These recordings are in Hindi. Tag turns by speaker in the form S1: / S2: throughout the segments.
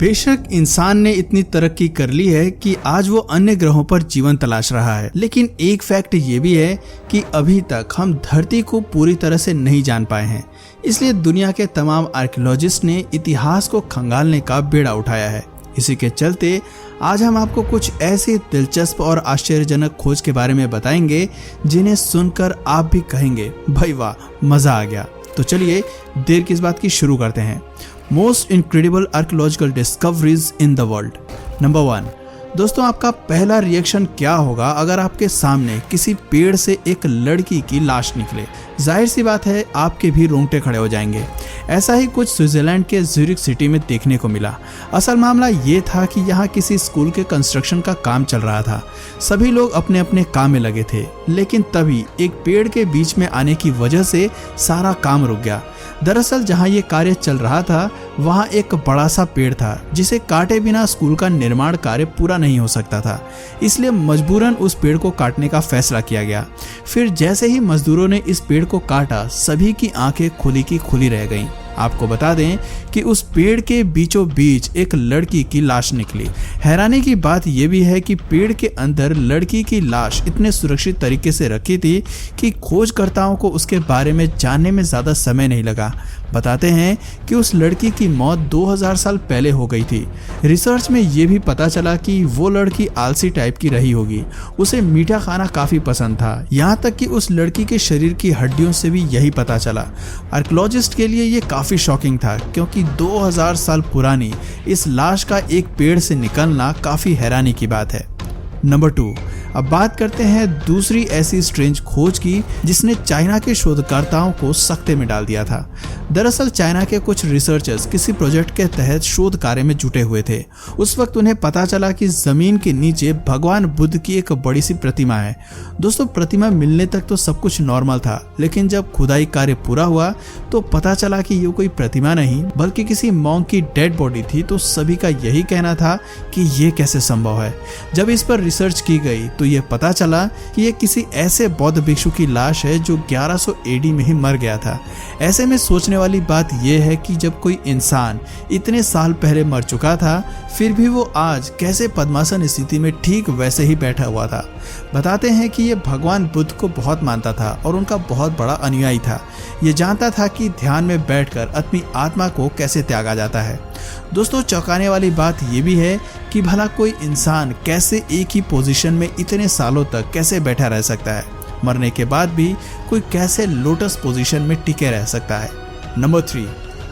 S1: बेशक इंसान ने इतनी तरक्की कर ली है कि आज वो अन्य ग्रहों पर जीवन तलाश रहा है, लेकिन एक फैक्ट ये भी है कि अभी तक हम धरती को पूरी तरह से नहीं जान पाए हैं। इसलिए दुनिया के तमाम आर्कियोलॉजिस्ट ने इतिहास को खंगालने का बेड़ा उठाया है। इसी के चलते आज हम आपको कुछ ऐसी दिलचस्प और आश्चर्यजनक खोज के बारे में बताएंगे जिन्हें सुनकर आप भी कहेंगे भाई वाह, मजा आ गया। तो चलिए देर किस बात की, शुरू करते हैं। Most incredible archaeological discoveries in the world. Number 1। दोस्तों, आपका पहला रिएक्शन क्या होगा अगर आपके सामने किसी पेड़ से एक लड़की की लाश निकले? जाहिर सी बात है, आपके भी रोंगटे खड़े हो जाएंगे। ऐसा ही कुछ स्विट्जरलैंड के ज्यूरिख सिटी में देखने को मिला। असल मामला ये था कि यहाँ किसी स्कूल के कंस्ट्रक्शन का काम चल रहा था। सभी लोग अपने अपने काम में लगे थे, लेकिन तभी एक पेड़ के बीच में आने की वजह से सारा काम रुक गया। दरअसल जहाँ ये कार्य चल रहा था वहाँ एक बड़ा सा पेड़ था जिसे काटे बिना स्कूल का निर्माण कार्य पूरा नहीं हो सकता था। इसलिए मजबूरन उस पेड़ को काटने का फैसला किया गया। फिर जैसे ही मजदूरों ने इस पेड़ को काटा, सभी की आंखें खुली की खुली रह गईं। आपको बता दें कि उस पेड़ के बीचों बीच एक लड़की की लाश निकली। हैरानी की बात यह भी है कि पेड़ के अंदर लड़की की लाश इतने सुरक्षित तरीके से रखी थी कि खोजकर्ताओं को उसके बारे में जानने में ज़्यादा समय नहीं लगा। बताते हैं कि उस लड़की की मौत 2000 साल पहले हो गई थी। रिसर्च में ये भी पता चला कि वो लड़की आलसी टाइप की रही होगी। उसे मीठा खाना काफ़ी पसंद था, यहाँ तक कि उस लड़की के शरीर की हड्डियों से भी यही पता चला। आर्कियोलॉजिस्ट के लिए ये काफ़ी शॉकिंग था, क्योंकि 2000 साल पुरानी इस लाश का एक पेड़ से निकलना काफ़ी हैरानी की बात है। नंबर 2। अब बात करते हैं दूसरी ऐसी स्ट्रेंज खोज की जिसने चाइना के शोधकर्ताओं को सकते में डाल दिया था। दरअसल चाइना के कुछ रिसर्चर्स किसी प्रोजेक्ट के तहत शोध कार्य में जुटे हुए थे। उस वक्त उन्हें पता चला कि जमीन के नीचे भगवान बुद्ध की एक बड़ी सी प्रतिमा है। दोस्तों, प्रतिमा मिलने तक तो सब कुछ नॉर्मल था, लेकिन जब खुदाई कार्य पूरा हुआ तो पता चला कि ये कोई प्रतिमा नहीं बल्कि किसी मॉन्क की डेड बॉडी थी। तो सभी का यही कहना था कि ये कैसे संभव है। जब इस पर रिसर्च की गई तो ये पता चला कि ये किसी ऐसे बौद्ध भिक्षु की लाश है जो 1100 AD में ही मर गया था। ऐसे में सोचने वाली बात यह है कि जब कोई इंसान इतने साल पहले मर चुका था, फिर भी वो आज कैसे पद्मासन स्थिति में ठीक वैसे ही बैठा हुआ था। बताते हैं कि ये भगवान बुद्ध को बहुत मानता था और उनका बहुत बड़ा अनुयायी था। ये जानता था कि ध्यान में बैठकर अपनी आत्मा को कैसे त्यागा जाता है। दोस्तों, चौंकाने वाली बात यह भी है कि भला कोई इंसान कैसे एक ही पोजीशन में इतने सालों तक कैसे बैठा रह सकता है। मरने के बाद भी कोई कैसे लोटस पोजीशन में टिके रह सकता है। नंबर 3।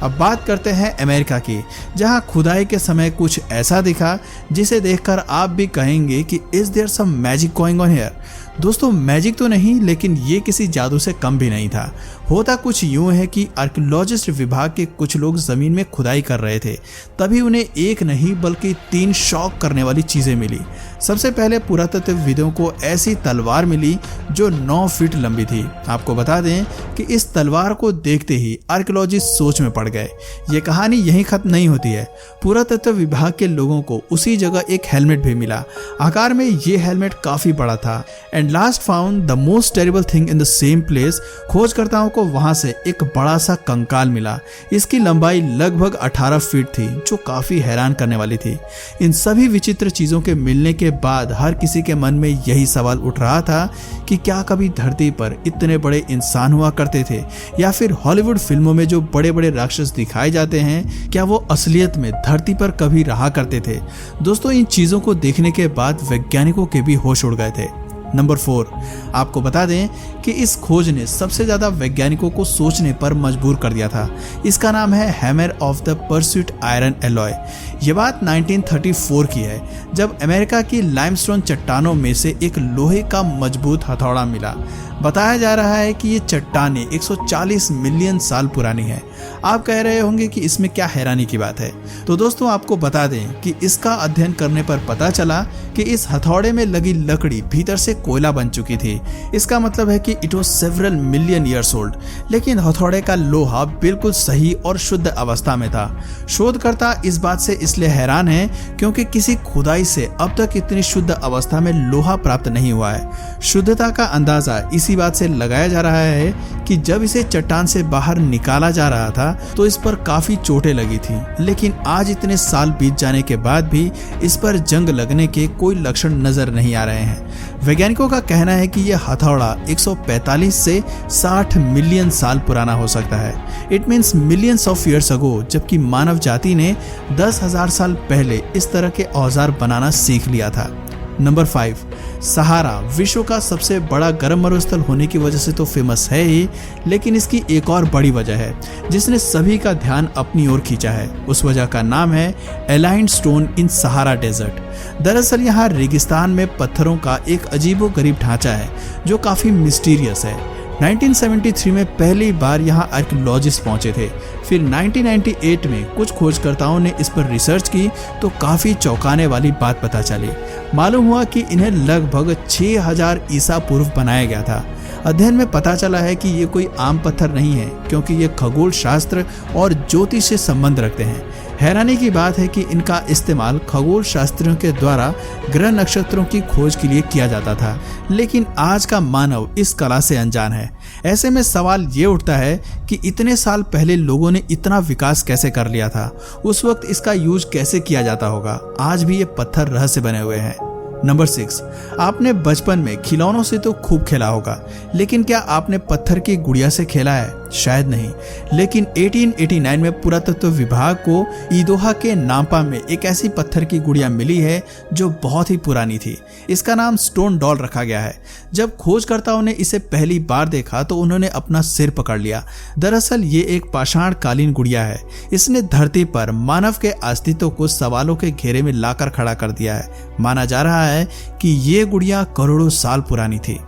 S1: अब बात करते हैं अमेरिका की, जहां खुदाई के समय कुछ ऐसा दिखा जिसे देखकर आप भी कहेंगे कि is there some magic going on here. दोस्तों, मैजिक तो नहीं, लेकिन ये किसी जादू से कम भी नहीं था। होता कुछ यूं है कि आर्कियोलॉजिस्ट विभाग के कुछ लोग जमीन में खुदाई कर रहे थे, तभी उन्हें एक नहीं बल्कि 3 शॉक करने वाली चीजें मिली। सबसे पहले पुरातत्वविदों को ऐसी तलवार मिली जो 9 फीट लंबी थी। आपको बता दें कि इस तलवार को देखते ही आर्कियोलॉजिस्ट सोच में पड़ गए। ये कहानी यहीं खत्म नहीं होती है। पुरातत्व विभाग के लोगों को उसी जगह एक हेलमेट भी मिला। आकार में ये हेलमेट काफी बड़ा था। And last found the most terrible thing in the same place. खोजकर्ताओं को वहां से एक बड़ा सा कंकाल मिला। इसकी लंबाई लगभग 18 फीट थी, जो काफी हैरान करने वाली थी। इन सभी विचित्र चीजों के मिलने के बाद हर किसी के मन में यही सवाल उठ रहा था कि क्या कभी धरती पर इतने बड़े इंसान हुआ करते थे, या फिर हॉलीवुड फिल्मों में जो बड़े बड़े राक्षस दिखाए जाते हैं, क्या वो असलियत में धरती पर कभी रहा करते थे। दोस्तों, इन चीजों को देखने के बाद वैज्ञानिकों के भी होश उड़ गए थे। नंबर 4। आपको बता दें कि इस खोज ने सबसे ज्यादा वैज्ञानिकों को सोचने पर मजबूर कर दिया था। इसका नाम है hammer of the pursuit iron alloy. ये बात 1934 की है, जब अमेरिका की लाइमस्टोन चट्टानों में से एक लोहे का मजबूत हथौड़ा मिला। बताया जा रहा है कि ये चट्टानें 140 मिलियन साल पुरानी है। आप कह रहे होंगे कि इसमें क्या हैरानी की बात है। तो दोस्तों, आपको बता दें कि इसका अध्ययन करने पर पता चला कि इस हथौड़े में लगी लकड़ी भीतर से कोयला बन चुकी थी। इसका मतलब है कि it was several million years old. लेकिन हथौड़े का लोहा बिल्कुल सही और शुद्ध अवस्था में था। शोधकर्ता इस बात से इसलिए हैरान है क्योंकि किसी खुदाई से अब तक इतनी शुद्ध अवस्था में लोहा प्राप्त नहीं हुआ है। शुद्धता का अंदाजा इसी बात से लगाया जा रहा है कि जब इसे चट्टान से बाहर निकाला जा रहा था तो इस पर काफी चोटें लगी थी, लेकिन आज इतने साल बीत जाने के बाद भी इस पर जंग लगने के कोई लक्षण नजर नहीं आ रहे हैं। वैज्ञानिकों का कहना है कि यह हथौड़ा 145 से 60 मिलियन साल पुराना हो सकता है। It means millions of years ago, जबकि मानव जाति ने 10,000 साल पहले इस तरह के औजार बनाना सीख लिया था। नंबर 5, सहारा विश्व का सबसे बड़ा गर्म मरुस्थल होने की वजह से तो फेमस है ही, लेकिन इसकी एक और बड़ी वजह है जिसने सभी का ध्यान अपनी ओर खींचा है। उस वजह का नाम है aligned stone in Sahara desert. दरअसल यहाँ रेगिस्तान में पत्थरों का एक अजीबोगरीब ढांचा है जो काफी मिस्टीरियस है। 1973 में पहली बार यहाँ आर्कियोलॉजिस्ट पहुंचे थे। फिर 1998 में कुछ खोजकर्ताओं ने इस पर रिसर्च की तो काफी चौंकाने वाली बात पता चली। मालूम हुआ कि इन्हें लगभग 6000 ईसा पूर्व बनाया गया था। अध्ययन में पता चला है कि ये कोई आम पत्थर नहीं है, क्योंकि ये खगोल शास्त्र और ज्योतिष से संबंध रखते हैं। हैरानी की बात है कि इनका इस्तेमाल खगोल शास्त्रियों के द्वारा ग्रह नक्षत्रों की खोज के लिए किया जाता था, लेकिन आज का मानव इस कला से अनजान है। ऐसे में सवाल ये उठता है कि इतने साल पहले लोगों ने इतना विकास कैसे कर लिया था, उस वक्त इसका यूज कैसे किया जाता होगा। आज भी ये पत्थर रहस्य बने हुए हैं। नंबर 6, आपने बचपन में खिलौनों से तो खूब खेला होगा, लेकिन क्या आपने पत्थर की गुड़िया से खेला है? शायद नहीं, लेकिन 1889 में पुरातत्व विभाग को ईदोहा के नाम्पा में एक ऐसी पत्थर की गुड़िया मिली है जो बहुत ही पुरानी थी। इसका नाम स्टोन डॉल रखा गया है। जब खोजकर्ताओं ने इसे पहली बार देखा तो उन्होंने अपना सिर पकड़ लिया। दरअसल ये एक पाषाण कालीन गुड़िया है। इसने धरती पर मानव के अस्तित्व को सवालों के घेरे में लाकर खड़ा कर दिया है। माना जा रहा है कि ये गुड़िया करोड़ों साल पुरानी थी।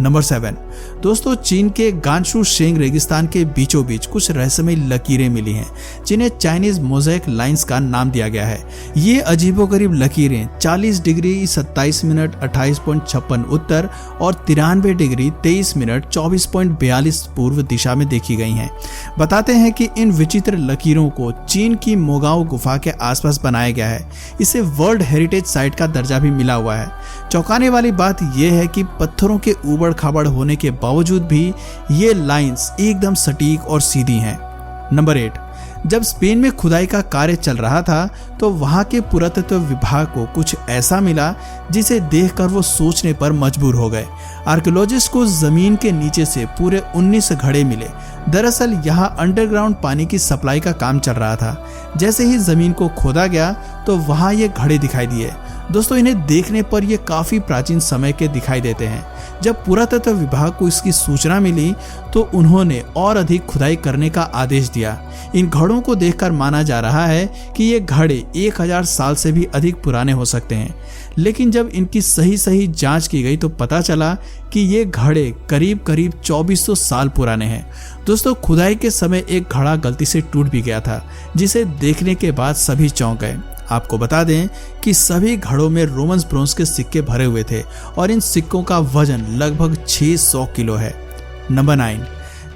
S1: नंबर 7, दोस्तों, चीन के गांशू शेंग रेगिस्तान के बीचों बीच कुछ रहस्यमय लकीरें मिली हैं जिन्हें चाइनीज मोज़ेक लाइंस का नाम दिया गया है। ये अजीबोगरीब लकीरें 40 डिग्री 27 मिनट 28.56 उत्तर और 93 डिग्री 23 मिनट 24.42 पूर्व दिशा में देखी गई हैं। बताते हैं कि इन विचित्र लकीरों को चीन की मोगाओ गुफा के आसपास बनाया गया है। इसे वर्ल्ड हेरिटेज साइट का दर्जा भी मिला हुआ है। चौंकाने वाली बात यह है कि पत्थरों के ऊबड़ खाबड़ होने के बावजूद भी ये लाइंस एकदम सटीक और सीधी हैं। नंबर 8, जब स्पेन में खुदाई का कार्य चल रहा था तो वहां के पुरातत्व विभाग को कुछ ऐसा मिला जिसे देखकर वो सोचने पर मजबूर हो गए। आर्कियोलॉजिस्ट को जमीन के नीचे से पूरे 19 घड़े मिले। दरअसल यहाँ अंडरग्राउंड पानी की सप्लाई का काम चल रहा था। जैसे ही जमीन को खोदा गया तो वहां ये घड़े दिखाई दिए। दोस्तों, इन्हें देखने पर ये काफी प्राचीन समय के दिखाई देते हैं। जब पुरातत्व विभाग को इसकी सूचना मिली तो उन्होंने और अधिक खुदाई करने का आदेश दिया। इन घड़ों को देखकर माना जा रहा है कि ये घड़े 1000 साल से भी अधिक पुराने हो सकते हैं, लेकिन जब इनकी सही जांच की गई तो पता चला कि ये घड़े करीब 2400 साल पुराने हैं। दोस्तों, खुदाई के समय एक घड़ा गलती से टूट भी गया था, जिसे देखने के बाद सभी चौंक गए। आपको बता दें कि सभी घड़ों में रोमन ब्रोंज के सिक्के भरे हुए थे और इन सिक्कों का वजन लगभग 600 किलो है। नंबर 9,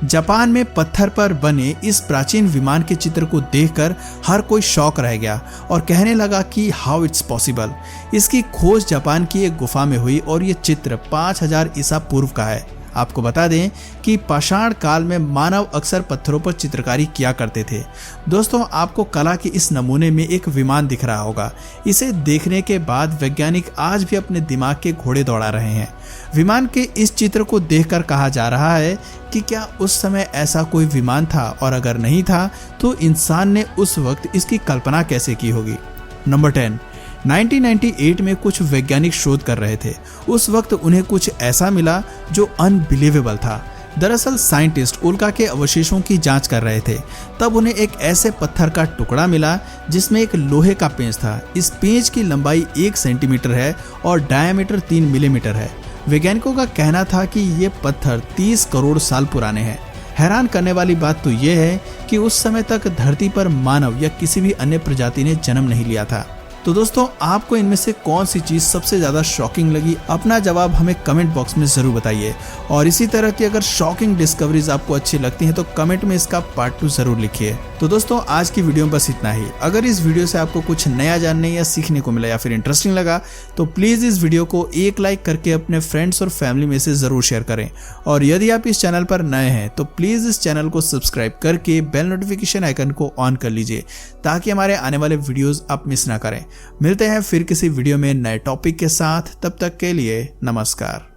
S1: जापान में पत्थर पर बने इस प्राचीन विमान के चित्र को देखकर हर कोई शॉक रह गया और कहने लगा कि हाउ इट्स पॉसिबल। इसकी खोज जापान की एक गुफा में हुई और ये चित्र 5000 ईसा पूर्व का है। आपको बता दें कि पाषाण काल में मानव अक्सर पत्थरों पर चित्रकारी किया करते थे। दोस्तों, आपको कला के इस नमूने में एक विमान दिख रहा होगा। इसे देखने के बाद वैज्ञानिक आज भी अपने दिमाग के घोड़े दौड़ा रहे हैं। विमान के इस चित्र को देखकर कहा जा रहा है कि क्या उस समय ऐसा कोई विमान था, और अगर नहीं था तो इंसान ने उस वक्त इसकी कल्पना कैसे की होगी। नंबर 10, 1998 में कुछ वैज्ञानिक शोध कर रहे थे। उस वक्त उन्हें कुछ ऐसा मिला जो अनबिलीवेबल था। दरअसल साइंटिस्ट उल्का के अवशेषों की जांच कर रहे थे। तब उन्हें एक ऐसे पत्थर का टुकड़ा मिला जिसमें एक लोहे का पेंच था। इस पेंच की लंबाई 1 सेंटीमीटर है और डायमीटर 3 मिलीमीटर है। वैज्ञानिकों का कहना था कि ये पत्थर 30 करोड़ साल पुराने हैं। हैरान करने वाली बात तो यह है कि उस समय तक धरती पर मानव या किसी भी अन्य प्रजाति ने जन्म नहीं लिया था। तो दोस्तों आपको इनमें से कौन सी चीज सबसे ज्यादा शॉकिंग लगी, अपना जवाब हमें कमेंट बॉक्स में जरूर बताइए। और इसी तरह की अगर शॉकिंग डिस्कवरीज आपको अच्छी लगती हैं तो कमेंट में इसका पार्ट 2 जरूर लिखिए। तो दोस्तों आज की वीडियो में बस इतना ही। अगर इस वीडियो से आपको कुछ नया जानने या सीखने को मिला या फिर इंटरेस्टिंग लगा तो प्लीज इस वीडियो को एक लाइक करके अपने फ्रेंड्स और फैमिली में से जरूर शेयर करें। और यदि आप इस चैनल पर नए हैं तो प्लीज इस चैनल को सब्सक्राइब करके बेल नोटिफिकेशन आइकन को ऑन कर लीजिए ताकि हमारे आने वाले वीडियोस आप मिस ना करें। मिलते हैं फिर किसी वीडियो में नए टॉपिक के साथ, तब तक के लिए नमस्कार।